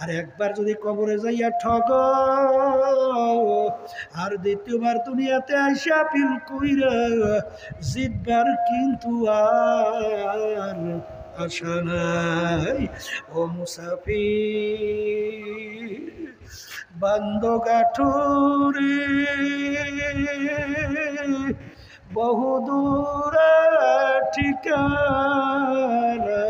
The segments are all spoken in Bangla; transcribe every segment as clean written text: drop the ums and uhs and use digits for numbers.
আর একবার যদি কবরে যাইয়া ঠগ, আর দ্বিতীয়বার দুনিয়াতে আইসা পিল কইরা জিতবার কিন্তু আর আশা নাই। ও মুসাফির বান্দগাঠুরি বহুদূর ঠিকানা,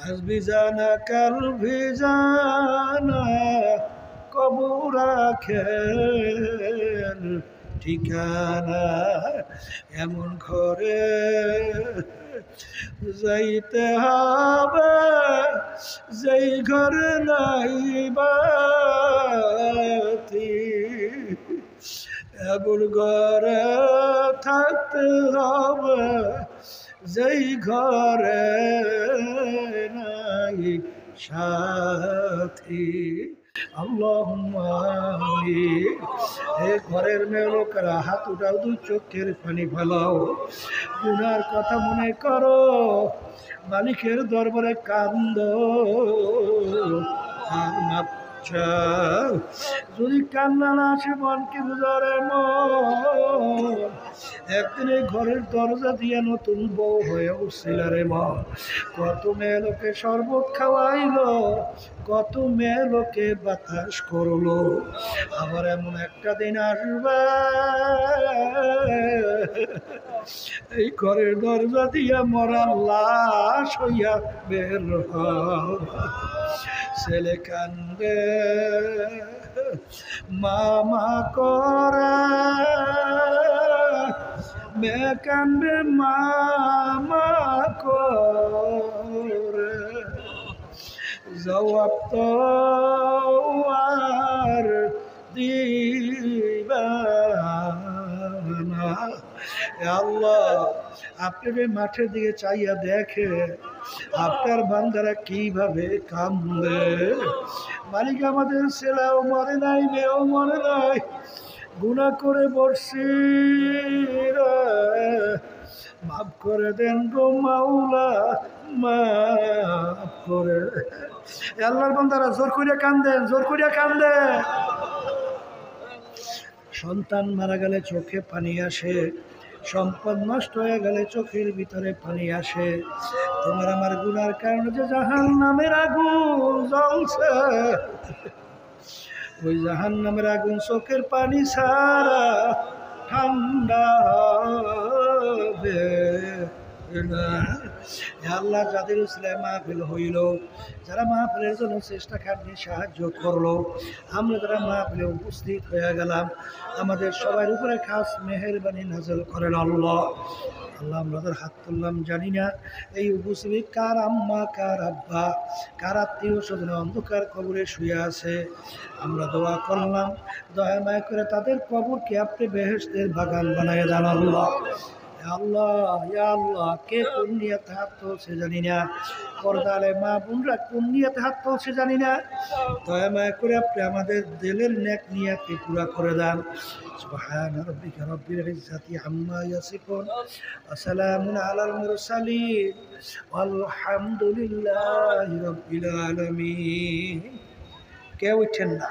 আজ বিজানা কাল ভিজানা কবর আখের ঠিকানা। এমন ঘরে যাইতে হবে যেই ঘরে নাই বাতি, এমন ঘরে থাকতে হবে যেই ঘরে নাই সাথী। আল্লাহুম্মা আমিন। এই ঘরের মেয়ে লোকেরা হাত উঠাও, দুই চোখের পানি ফেলাও, গুনার কথা মনে করো, মালিকের দরবারে কান্দো আর মাপ চাও। যদি কান্না না আসে মনকে বুঝারে মন, একদিন এই ঘরের দরজা দিয়ে নতুন বউ হয়ে উঠছিল রে মন। কত মেয়ে লোকে শরবত খাওয়াইলো, কত মেয়ে লোকে বাতাস করলো, আবার এমন একটা দিন আসবে এই ঘরের দরজা দিয়া মরা লাশ হইয়া বের হবা। ছেলে কান্দে মামা করে, মেয়ে কান্দে মামা করে, জবাব তো আর দিবা না। আল্লাহ, আপনি মাঠের দিকে চাইয়া দেখে আপনার বান্দারা কিভাবে কান্দে। মালিক, আমাদের ছেলেও মরে নাই, মেয়েও মরে নাই, গুনাহ করে বসছি, মাফ করে দেন গো মাওলা, মাফ করে। আল্লাহর বান্দারা জোর করিয়া কান্দেন, জোর করিয়া কান্দেন। সন্তান মারা গেলে চোখে পানি আসে, সম্পদ নষ্ট হয়ে গেলে চোখের ভিতরে পানি আসে। তোমার আমার গুনার কারণে যে জাহান্নামের আগুন জ্বলছে, ওই জাহান্নামের আগুন চোখের পানি ছাড়া ঠান্ডা হবে না। আল্লাহ, যাদের ইসলাম মাহফিল হইল, যারা মাহফিলের জন্য চেষ্টা খাটনি সাহায্য করলো, আমরা যারা মাহফিলে উপস্থিত হয়ে গেলাম, আমাদের সবার উপরে খাস মেহেরবানি নাযিল করেন আল্লাহ। আল্লাহ, আমরা তার হাত তুললাম, জানি না এই উপস্থিত কার আম্মা, কার আব্বা, কার আত্মীয় স্বজন অন্ধকার কবরে শুয়ে আছে। আমরা দোয়া করলাম, দয়া মায়া করে তাদের কবরকে আপনি বেহেশতের বাগান বানায় দেন আল্লাহ। আল্লাহ, ইয়া আল্লাহ, কে কোন নিয়তে হাত তুলছে জানি না, পর্দালে মা বোনরা কোন নিয়তে হাত তুলছে জানি না, দয়া মায়া করে আপনি আমাদের দিলের নেক নিয়তকে পুরা করে দেন। সুবহান রাব্বিকা রাব্বিল ইজ্জাতি আম্মা ইয়াসিফুন ওয়া সালামুন আলাল মুরসালিন ওয়ালহামদুলিল্লাহি রাব্বিল আলামিন। কেউ উঠেন না।